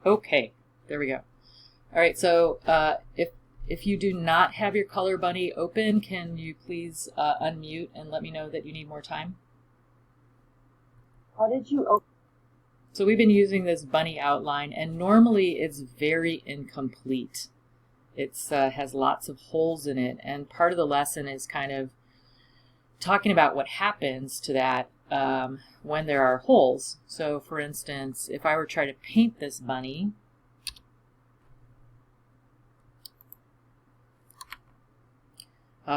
Okay, there we go. All right, so if you do not have your Color Bunny open, can you please unmute and let me know that you need more time? How did you open? So we've been using this bunny outline, and normally it's very incomplete. It has lots of holes in it, and part of the lesson is kind of talking about what happens to that when there are holes. So for instance, if I were to try to paint this bunny,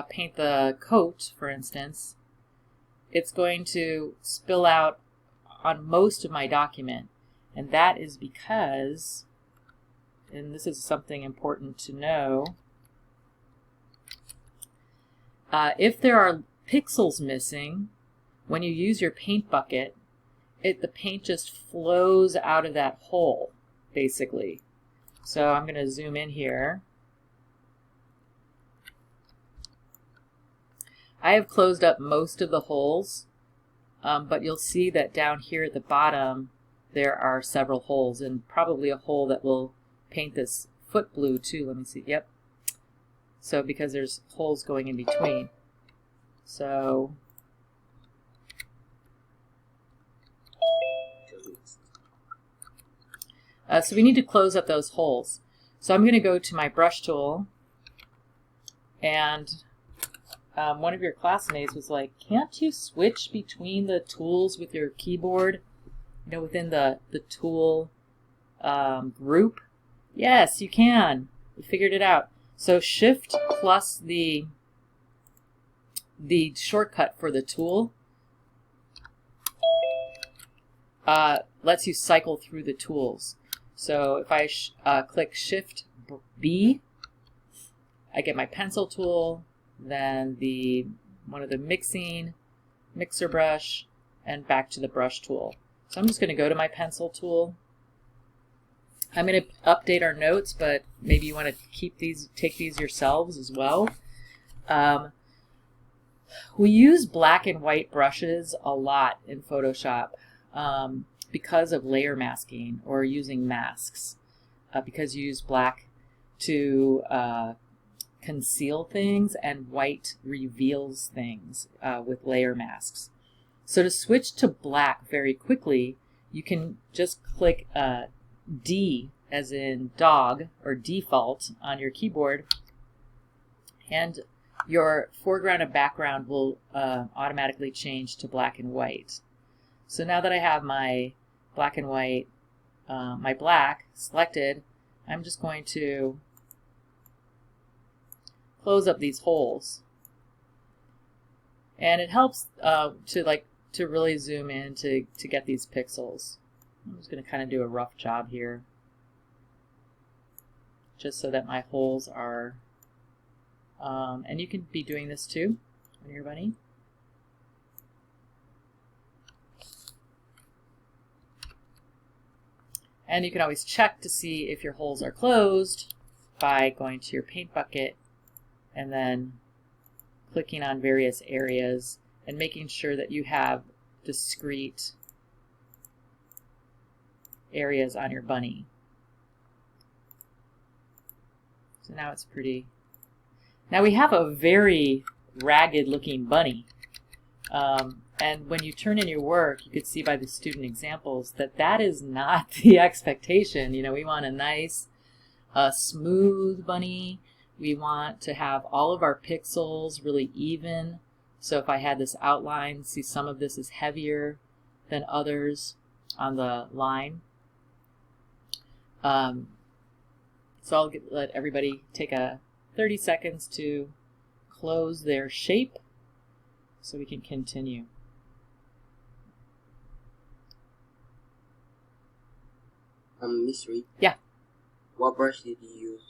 paint the coat, for instance, it's going to spill out on most of my document. And that is because, and this is something important to know, if there are pixels missing, when you use your paint bucket, the paint just flows out of that hole, basically. So I'm going to zoom in here. I have closed up most of the holes, but you'll see that down here at the bottom there are several holes, and probably a hole that will paint this foot blue too. Let me see. Yep. So because there's holes going in between. So so we need to close up those holes. So I'm going to go to my brush tool, and one of your classmates was like, can't you switch between the tools with your keyboard, you know, within the tool group? Yes, you can. We figured it out. So Shift plus the shortcut for the tool lets you cycle through the tools. So if I click Shift B, I get my pencil tool, then one of the mixer brush, and back to the brush tool. So I'm just going to go to my pencil tool. I'm going to update our notes, but maybe you want to take these yourselves as well. We use black and white brushes a lot in Photoshop because of layer masking or using masks, because you use black to conceal things and white reveals things with layer masks. So to switch to black very quickly, you can just click D as in dog or default on your keyboard, and your foreground and background will automatically change to black and white. So now that I have my black and white, my black selected, I'm just going to close up these holes. And it helps to really zoom in to get these pixels. I'm just going to kind of do a rough job here, just so that my holes are, and you can be doing this too on your bunny. And you can always check to see if your holes are closed by going to your paint bucket and then clicking on various areas and making sure that you have discrete areas on your bunny. So now it's pretty. Now we have a very ragged looking bunny. And when you turn in your work, you could see by the student examples that that is not the expectation. You know, we want a nice, smooth bunny. We want to have all of our pixels really even. So if I had this outline, see some of this is heavier than others on the line. So I'll let everybody take 30 seconds to close their shape so we can continue. Miss Reed? Yeah. What brush did you use?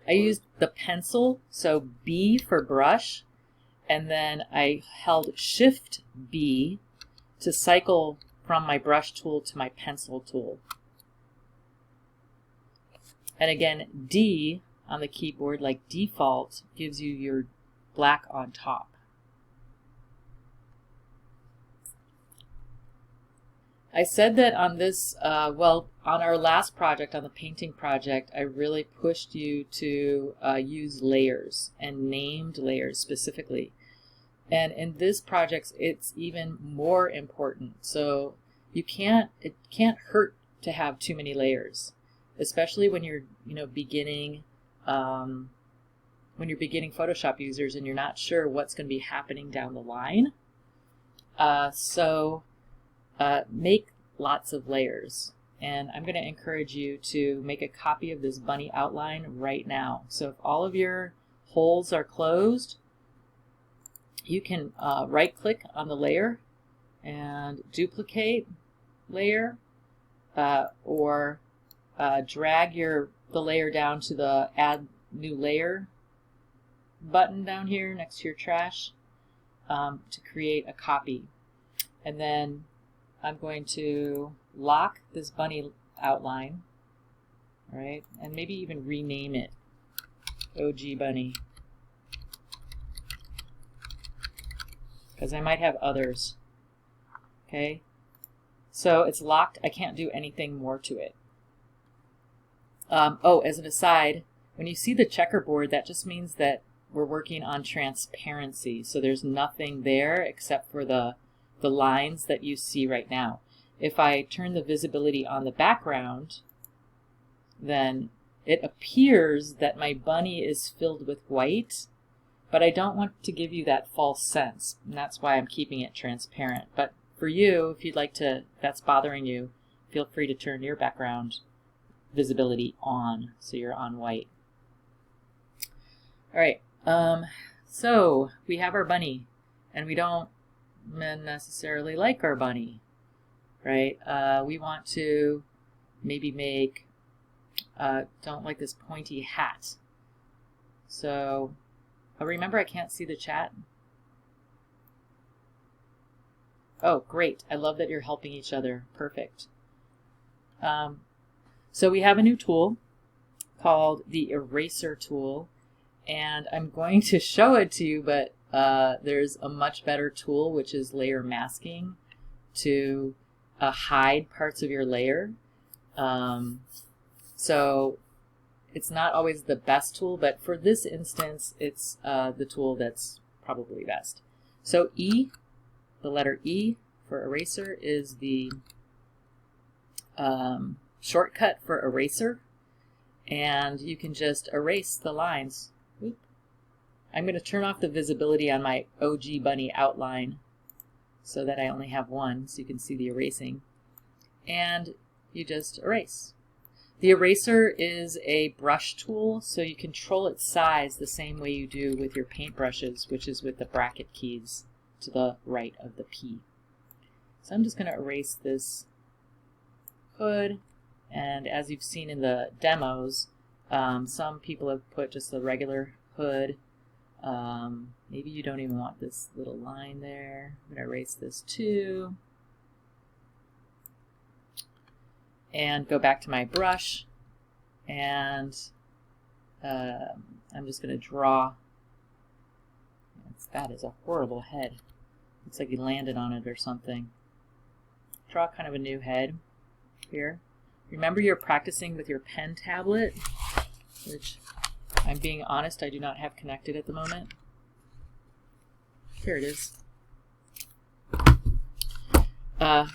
I used the pencil, so B for brush, and then I held Shift B to cycle from my brush tool to my pencil tool. And again, D on the keyboard, like default, gives you your black on top. I said that on this, well, on our last project, on the painting project, I really pushed you to use layers and named layers specifically. And in this project, it's even more important. So it can't hurt to have too many layers, especially when you're, beginning, Photoshop users and you're not sure what's going to be happening down the line. Make lots of layers. And I'm going to encourage you to make a copy of this bunny outline right now. So if all of your holes are closed, you can right-click on the layer and duplicate layer, or drag the layer down to the Add New Layer button down here next to your trash to create a copy. And then I'm going to lock this bunny outline, right? And maybe even rename it OG Bunny, because I might have others. Okay, so it's locked. I can't do anything more to it. Oh, as an aside, when you see the checkerboard, that just means that we're working on transparency. So there's nothing there except for the lines that you see right now. If I turn the visibility on the background, then it appears that my bunny is filled with white, but I don't want to give you that false sense, and that's why I'm keeping it transparent. But for you, if you'd like to, if that's bothering you, feel free to turn your background visibility on, so you're on white. All right, so we have our bunny, and we don't necessarily like our bunny, right? We want to maybe make, don't like this pointy hat. So remember, I can't see the chat. Oh, great. I love that you're helping each other. Perfect. So we have a new tool called the Eraser tool, and I'm going to show it to you, but there's a much better tool, which is layer masking, to hide parts of your layer. So it's not always the best tool, but for this instance, it's the tool that's probably best. So E, the letter E for eraser, is the shortcut for eraser, and you can just erase the lines. Oop. I'm going to turn off the visibility on my OG Bunny outline so that I only have one, so you can see the erasing. And you just erase. The eraser is a brush tool, so you control its size the same way you do with your paint brushes, which is with the bracket keys to the right of the P. So I'm just going to erase this hood, and as you've seen in the demos, some people have put just the regular hood. Maybe you don't even want this little line there. I'm going to erase this too. And go back to my brush, and I'm just going to draw. That is a horrible head. Looks like you landed on it or something. Draw kind of a new head here. Remember, you're practicing with your pen tablet, which, I'm being honest, I do not have connected at the moment. Here it is.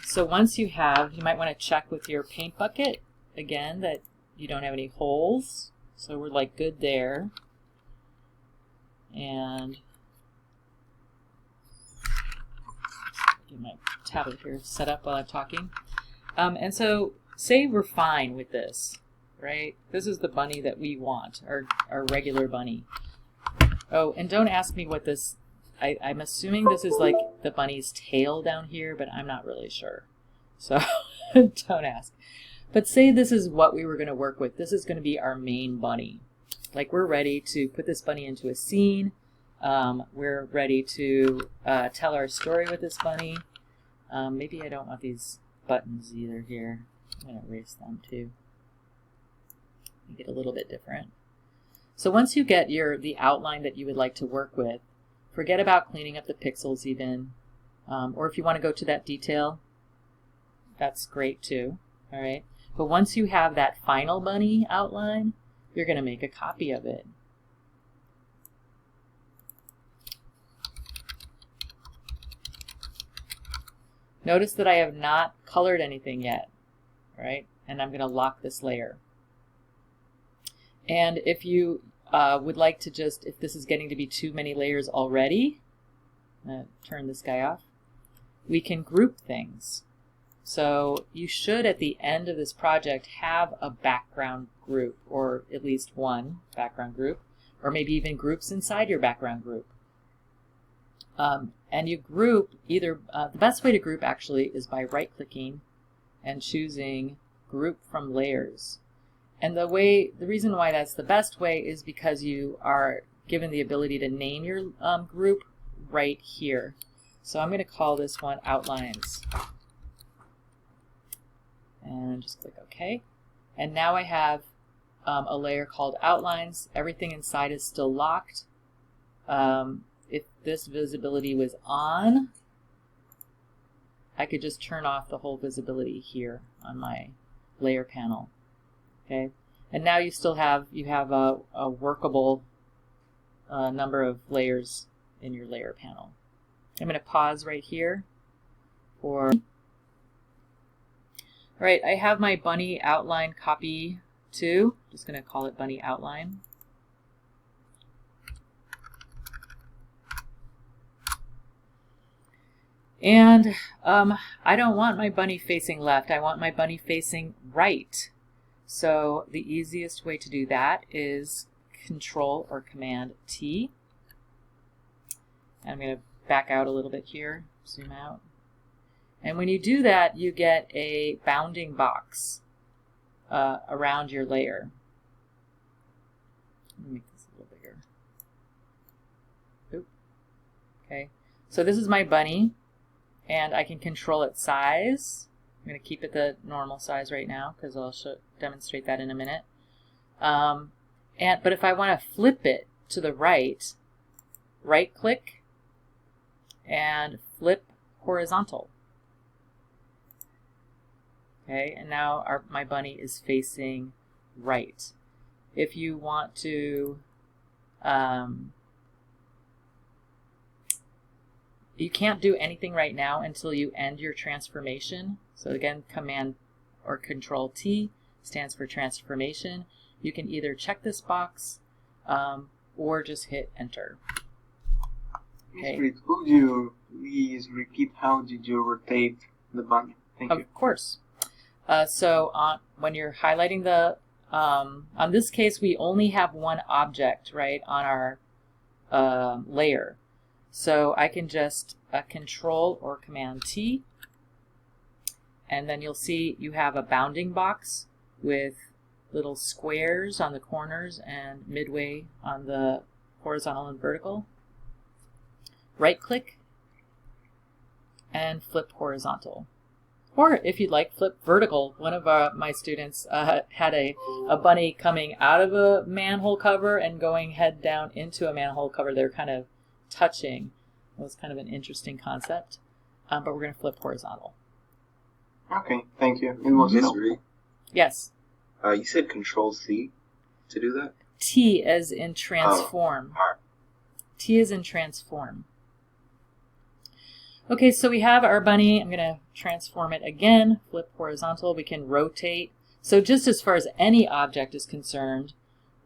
So once you have, you might want to check with your paint bucket, again, that you don't have any holes. So we're like good there. And get my tablet here set up while I'm talking. And so say we're fine with this, right? This is the bunny that we want, our regular bunny. Oh, and don't ask me what this, I'm assuming this is like the bunny's tail down here, but I'm not really sure. So don't ask. But say this is what we were going to work with. This is going to be our main bunny. Like, we're ready to put this bunny into a scene. We're ready to tell our story with this bunny. Maybe I don't want these buttons either here. I'm going to erase them too. Make it a little bit different. So once you get the outline that you would like to work with, forget about cleaning up the pixels even. Or if you want to go to that detail, that's great too. All right. But once you have that final bunny outline, you're going to make a copy of it. Notice that I have not colored anything yet, right? And I'm going to lock this layer. And if you would like to just, if this is getting to be too many layers already, turn this guy off, we can group things. So you should, at the end of this project, have a background group, or at least one background group, or maybe even groups inside your background group. And you group either, the best way to group actually is by right-clicking and choosing Group from Layers. And the reason why that's the best way is because you are given the ability to name your group right here. So I'm going to call this one Outlines. And just click OK. And now I have a layer called Outlines. Everything inside is still locked. If this visibility was on, I could just turn off the whole visibility here on my layer panel. Okay, and now you still have a workable number of layers in your layer panel. I'm going to pause right here for. All right, I have my bunny outline copy too. Just going to call it bunny outline. And I don't want my bunny facing left. I want my bunny facing right. So the easiest way to do that is Control or Command T. And I'm going to back out a little bit here, zoom out. And when you do that, you get a bounding box around your layer. Let me make this a little bigger. Oop. Okay, so this is my bunny. And I can control its size. I'm going to keep it the normal size right now because I'll demonstrate that in a minute. But if I want to flip it to the right, right-click and flip horizontal. Okay, and now my bunny is facing right. If you want to you can't do anything right now until you end your transformation. So again, Command or Control T stands for transformation. You can either check this box or just hit Enter. Okay. Mr. Reed, could you please repeat how did you rotate the bunny? Thank you. Of course. When you're highlighting the, on this case, we only have one object, right, on our layer. So I can just Control or Command T, and then you'll see you have a bounding box with little squares on the corners and midway on the horizontal and vertical. Right-click and flip horizontal. Or if you'd like, flip vertical. One of my students had a bunny coming out of a manhole cover and going head down into a manhole cover. They're kind of touching. It was kind of an interesting concept, but we're going to flip horizontal. Okay, thank you. It was helpful. Yes. You said Control C to do that? T as in transform. Oh. T as in transform. Okay, so we have our bunny. I'm going to transform it again. Flip horizontal. We can rotate. So just as far as any object is concerned,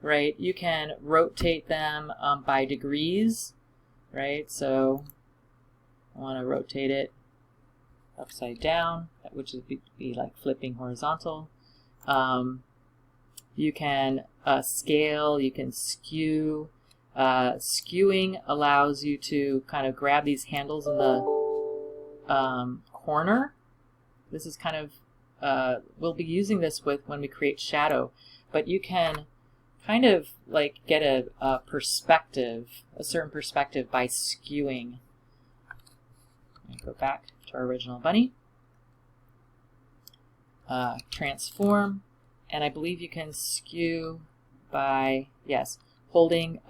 right, you can rotate them by degrees, right? So I want to rotate it upside down, which would be like flipping horizontal. You can scale, you can skew. Skewing allows you to kind of grab these handles in the corner. This is kind of, we'll be using this when we create shadow, but you can kind of like get a perspective, a certain perspective by skewing. Go back to our original bunny. Transform, and I believe you can skew by, yes, holding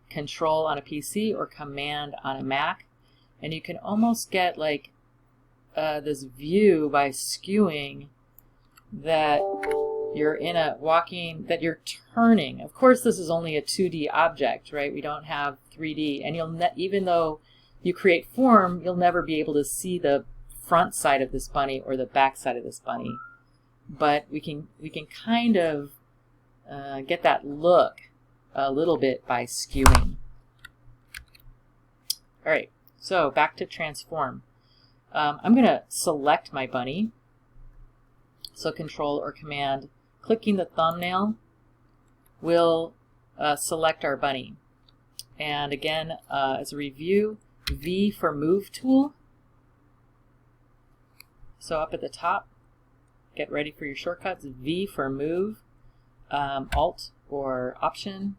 Control on a PC or Command on a Mac, and you can almost get like this view by skewing that you're in a that you're turning. Of course, this is only a 2D object, right? We don't have 3D, and even though you create form, you'll never be able to see the front side of this bunny or the back side of this bunny. But we can kind of get that look a little bit by skewing. All right, so back to transform. I'm going to select my bunny. So Control or Command, clicking the thumbnail will select our bunny. And again, as a review, V for Move tool. So up at the top, get ready for your shortcuts. V for Move, Alt or Option,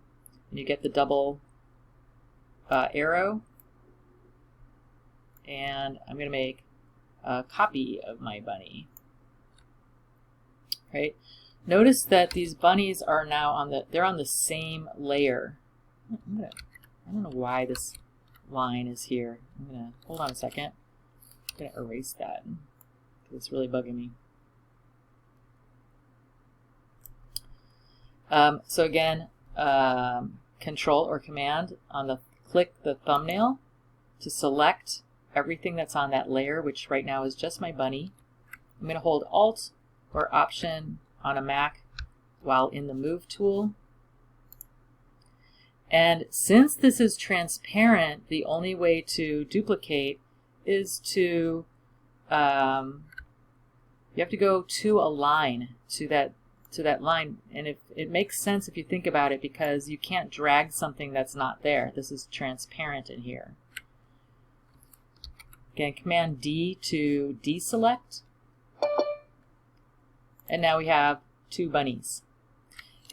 and you get the double arrow. And I'm going to make a copy of my bunny. Right? Notice that these bunnies are now they're on the same layer. I don't know why this line is here. I'm going to, hold on a second. I'm going to erase that. It's really bugging me. So again, Control or Command click the thumbnail to select everything that's on that layer, which right now is just my bunny. I'm going to hold Alt or Option on a Mac while in the Move tool. And since this is transparent, the only way to duplicate is to, you have to go to a line, to that line. And it makes sense if you think about it, because you can't drag something that's not there. This is transparent in here. Again, Command D to deselect. And now we have two bunnies.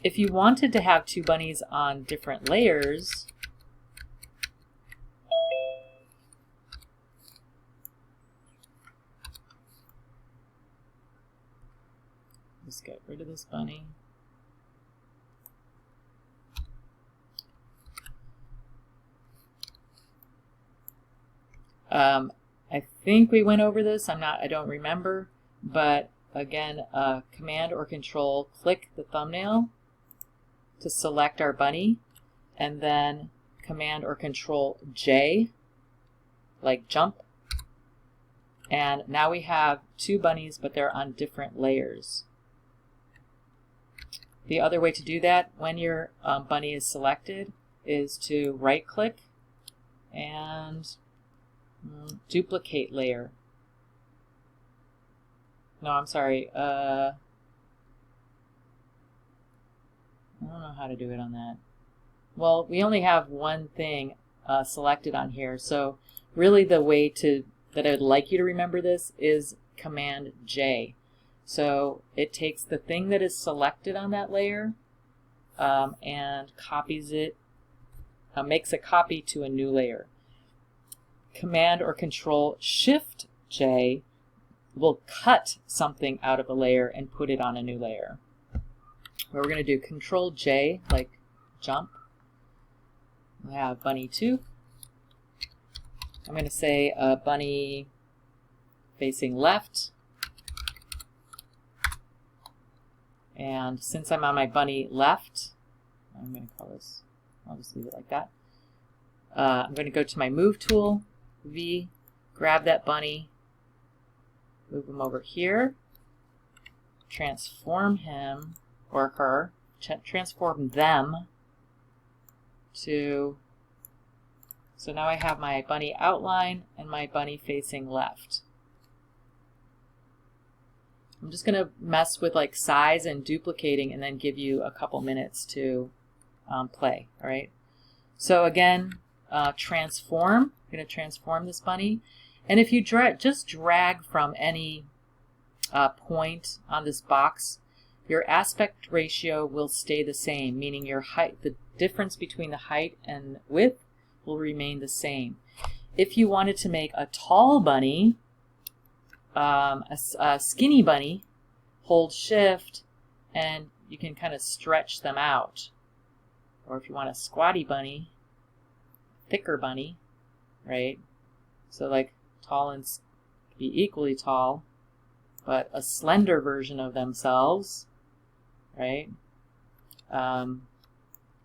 If you wanted to have two bunnies on different layers, let's get rid of this bunny. I think we went over this. I don't remember, but again, Command or Control, click the thumbnail to select our bunny, and then Command or Control J, like jump. And now we have two bunnies, but they're on different layers. The other way to do that when your bunny is selected is to right click and duplicate layer. No, I'm sorry. I don't know how to do it on that. Well, we only have one thing selected on here, so really the way that I'd like you to remember this is Command J. So it takes the thing that is selected on that layer and copies it, makes a copy to a new layer. Command or Control Shift J will cut something out of a layer and put it on a new layer. We're going to do Control J, like jump. We have bunny 2. I'm going to say bunny facing left. And since I'm on my bunny left, I'm going to call this, I'll just leave it like that. I'm going to go to my Move tool, V, grab that bunny, move him over here, transform him or her, transform them to, so now I have my bunny outline and my bunny facing left. I'm just going to mess with like size and duplicating and then give you a couple minutes to play. All right. So again, transform. I'm going to transform this bunny. And if you just drag from any point on this box, your aspect ratio will stay the same, meaning your height, the difference between the height and width will remain the same. If you wanted to make a tall bunny, a skinny bunny, hold Shift and you can kind of stretch them out. Or if you want a squatty bunny, thicker bunny, right? So like tall and be equally tall, but a slender version of themselves, right?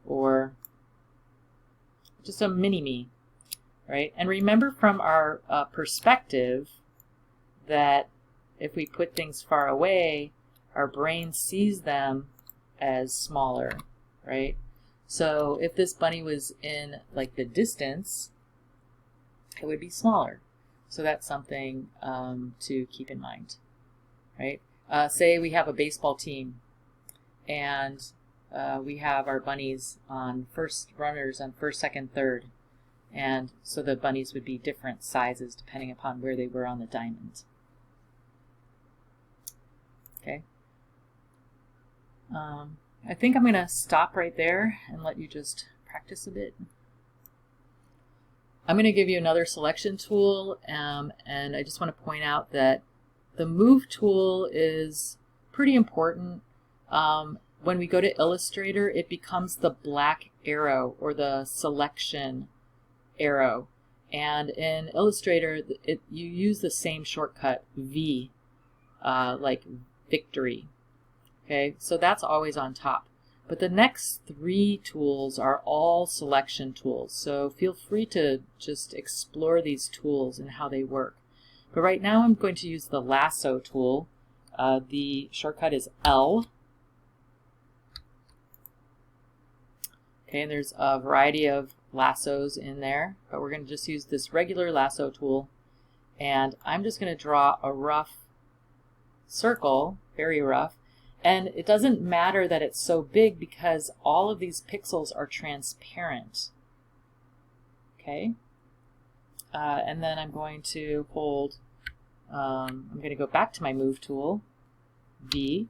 Or just a mini-me, right? And remember from our perspective that if we put things far away, our brain sees them as smaller, right? So if this bunny was in like the distance, it would be smaller. So that's something to keep in mind, right? Say we have a baseball team and we have our bunnies on runners on first, second, third. And so the bunnies would be different sizes depending upon where they were on the diamond. Okay. I think I'm going to stop right there and let you just practice a bit. I'm going to give you another selection tool, and I just want to point out that the Move tool is pretty important. When we go to Illustrator, it becomes the black arrow or the selection arrow. And in Illustrator, you use the same shortcut, V, like victory. Okay, so that's always on top. But the next three tools are all selection tools. So feel free to just explore these tools and how they work. But right now I'm going to use the lasso tool. The shortcut is L. Okay, and there's a variety of lassos in there, but we're going to just use this regular lasso tool. And I'm just going to draw a rough circle, very rough. And it doesn't matter that it's so big because all of these pixels are transparent. Okay? And then I'm going to hold, I'm going to go back to my Move tool, V.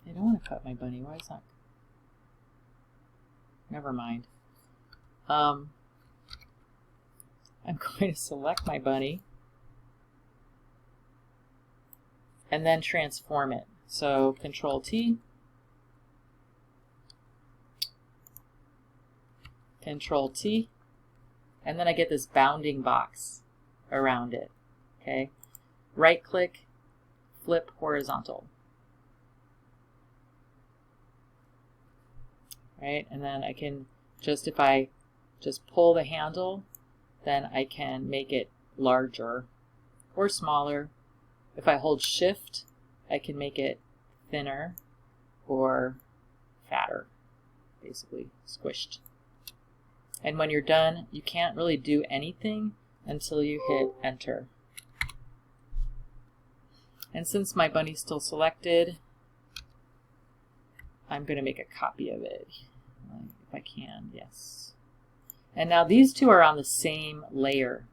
I don't want to cut my bunny. Why is that? Never mind. I'm going to select my bunny and then transform it. So Control T, Control T, and then I get this bounding box around it. Okay, right click, flip horizontal. Right, and then I can just, if I just pull the handle, then I can make it larger or smaller. If I hold Shift, I can make it thinner or fatter, basically squished. And when you're done, you can't really do anything until you hit Enter. And since my bunny's still selected, I'm going to make a copy of it, if I can, yes. And now these two are on the same layer,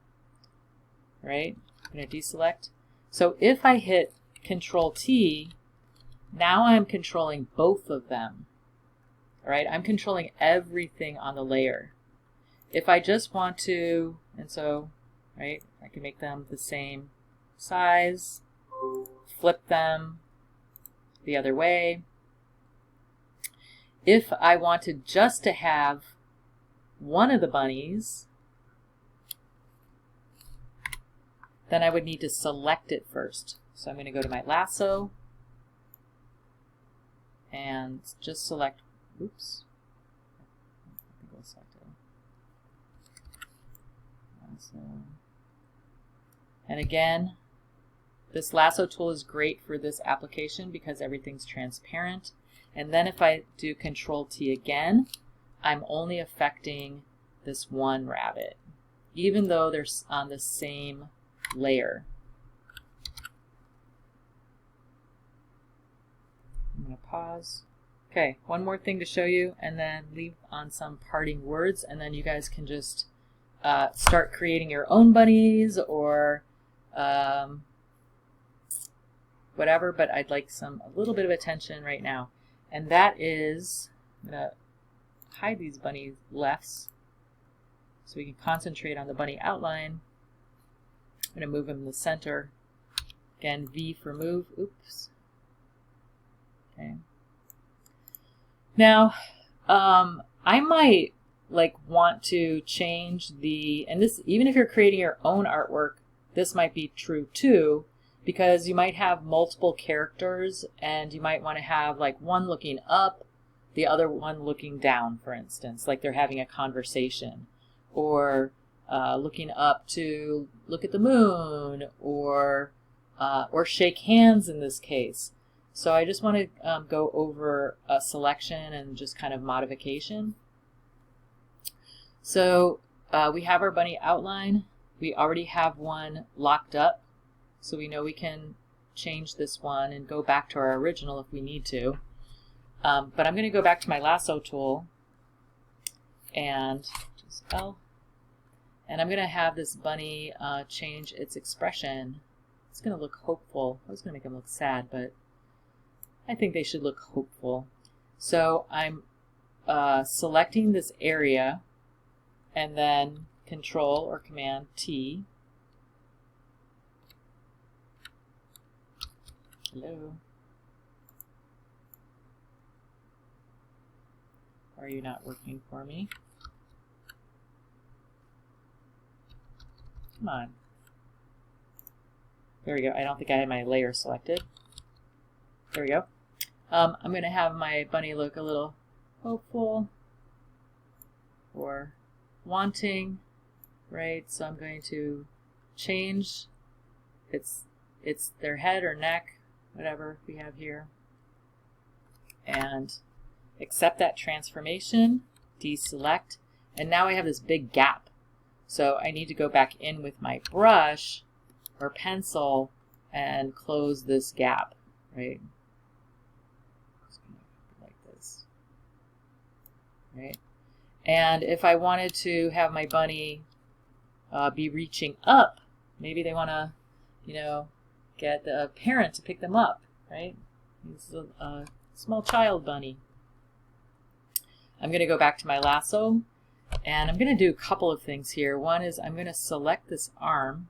right? I'm going to deselect. So if I hit Control T, now I'm controlling both of them, all right? I'm controlling everything on the layer. If I just want to, and so, right, I can make them the same size, flip them the other way. If I wanted just to have one of the bunnies, then I would need to select it first. So I'm going to go to my lasso and just select, oops, I think I'll select it. Lasso. And again, this lasso tool is great for this application because everything's transparent. And then if I do Control T again, I'm only affecting this one rabbit, even though they're on the same layer. I'm going to pause. Okay, one more thing to show you and then leave on some parting words, and then you guys can just start creating your own bunnies or whatever, but I'd like a little bit of attention right now. And that is, I'm going to hide these bunny lefts so we can concentrate on the bunny outline. I'm going to move them in the center. Again, V for move. Oops. Okay. Now, I might like want to change and this, even if you're creating your own artwork, this might be true too, because you might have multiple characters and you might want to have like one looking up, the other one looking down, for instance, like they're having a conversation, or looking up to look at the moon, or shake hands in this case. So I just want to go over a selection and just kind of modification. So we have our bunny outline. We already have one locked up, so we know we can change this one and go back to our original if we need to. But I'm going to go back to my lasso tool and just L. And I'm going to have this bunny change its expression. It's going to look hopeful. I was going to make them look sad, but I think they should look hopeful. So I'm selecting this area and then Control or Command T. Hello. Are you not working for me? Come on. There we go. I don't think I had my layer selected. There we go. I'm going to have my bunny look a little hopeful or wanting, right? So I'm going to change it's their head or neck, whatever we have here, and accept that transformation, deselect, and now I have this big gap. So I need to go back in with my brush or pencil and close this gap, right? Just gonna like this, right? And if I wanted to have my bunny be reaching up, maybe they want to, you know, get the parent to pick them up, right? This is a small child bunny. I'm going to go back to my lasso, and I'm going to do a couple of things here. One is I'm going to select this arm,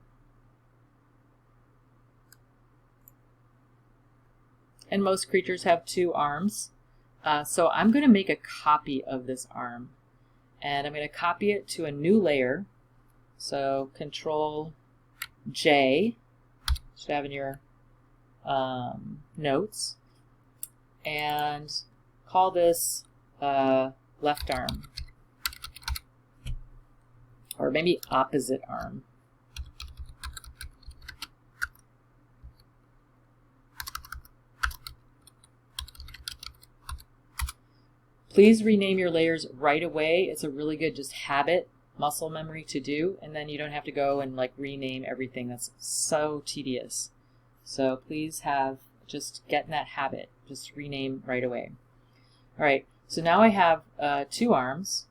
and most creatures have two arms, so I'm going to make a copy of this arm, and I'm going to copy it to a new layer. So Control J, should have in your notes, and call this left arm, or maybe opposite arm. Please rename your layers right away. It's a really good just habit, muscle memory to do, and then you don't have to go and like rename everything. That's so tedious. So please just get in that habit. Just rename right away. All right, so now I have two arms,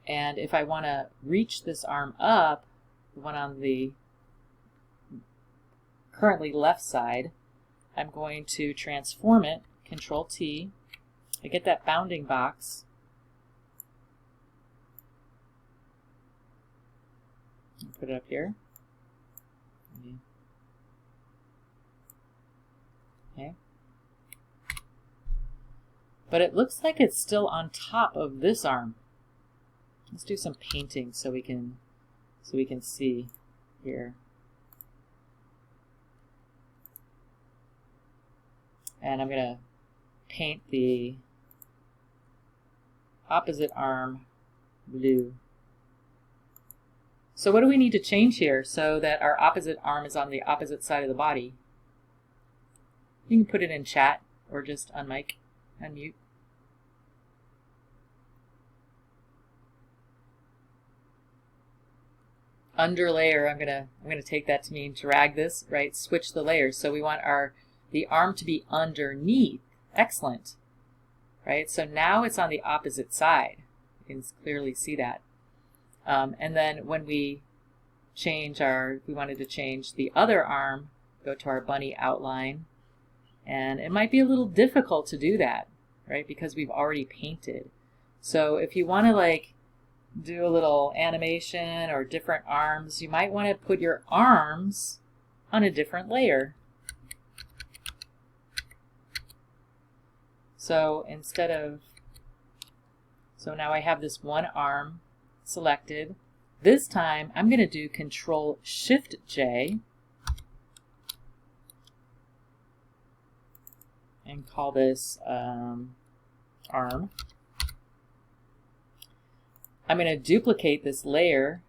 and if I want to reach this arm up, the one on the currently left side, I'm going to transform it, Control T. I get that bounding box. Put it up here. Okay. But it looks like it's still on top of this arm. Let's do some painting so we can see here. And I'm going to paint the opposite arm blue. So what do we need to change here so that our opposite arm is on the opposite side of the body? You can put it in chat or just unmute. Under layer, I'm gonna take that to mean drag this, right? Switch the layers. So we want the arm to be underneath. Excellent. Right? So now it's on the opposite side. You can clearly see that. And then when we we wanted to change the other arm, go to our bunny outline, and it might be a little difficult to do that, right? Because we've already painted. So if you want to like do a little animation or different arms, you might want to put your arms on a different layer. So instead of So now I have this one arm selected. This time I'm going to do Control-Shift-J and call this arm. I'm going to duplicate this layer,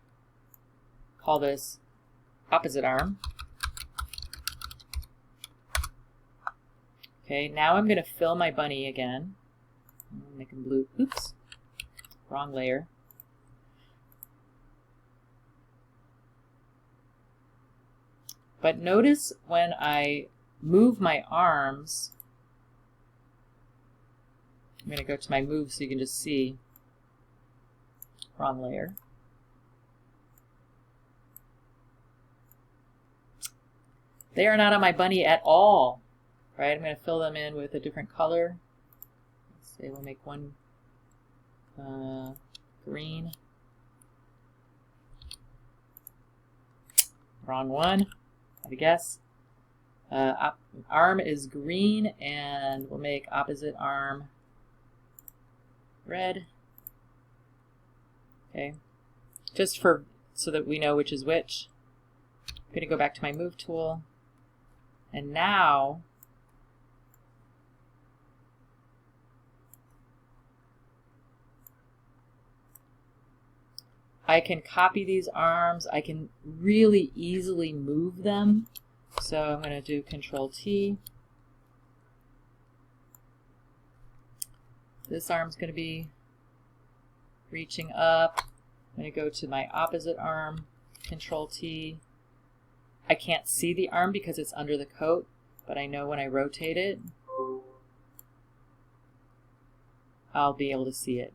call this opposite arm. Okay, now I'm going to fill my bunny again. Make him blue. Oops, wrong layer. But notice when I move my arms, I'm going to go to my move so you can just see. Wrong layer. They are not on my bunny at all. Right? I'm going to fill them in with a different color. Let's say we'll make one green. Wrong one, I guess. Arm is green, and we'll make opposite arm red. Okay, just for so that we know which is which. I'm going to go back to my move tool, and now I can copy these arms. I can really easily move them. So I'm going to do Control-T. This arm's going to be reaching up. I'm going to go to my opposite arm, Control-T. I can't see the arm because it's under the coat, but I know when I rotate it, I'll be able to see it.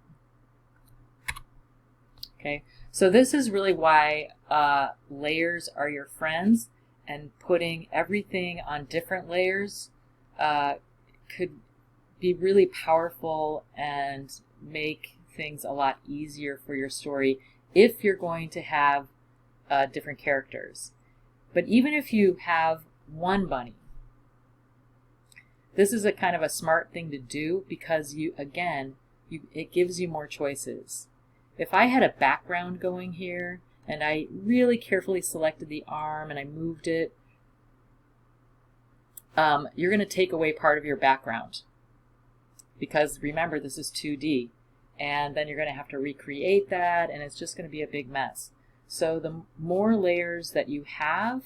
Okay, so this is really why layers are your friends, and putting everything on different layers could be really powerful and make things a lot easier for your story if you're going to have different characters. But even if you have one bunny, this is a kind of a smart thing to do because it gives you more choices. If I had a background going here and I really carefully selected the arm and I moved it, you're going to take away part of your background. Because remember, this is 2D. And then you're going to have to recreate that, and it's just going to be a big mess. So the more layers that you have,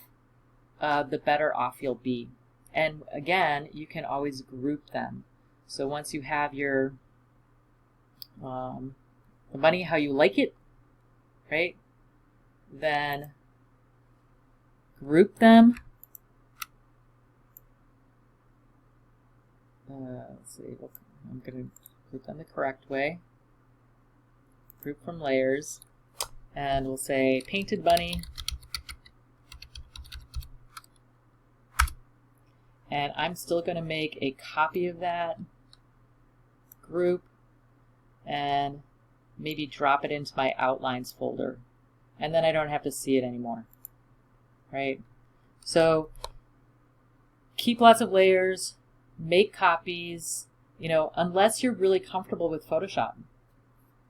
the better off you'll be. And again, you can always group them. So once you have your the bunny how you like it, right? Then group them. Let's see, I'm going to group them the correct way. Group from layers, and we'll say painted bunny. And I'm still going to make a copy of that group and maybe drop it into my outlines folder. And then I don't have to see it anymore. Right? So keep lots of layers, make copies, unless you're really comfortable with Photoshop.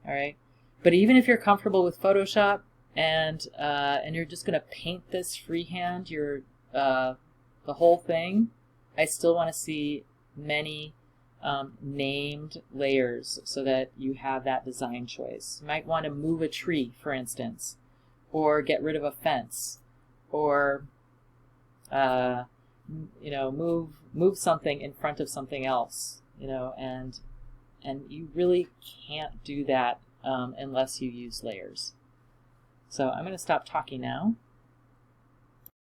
All right? But even if you're comfortable with Photoshop and you're just going to paint this freehand, the whole thing, I still want to see many named layers so that you have that design choice. You might want to move a tree, for instance, or get rid of a fence, or move something in front of something else, and you really can't do that unless you use layers. So I'm going to stop talking now.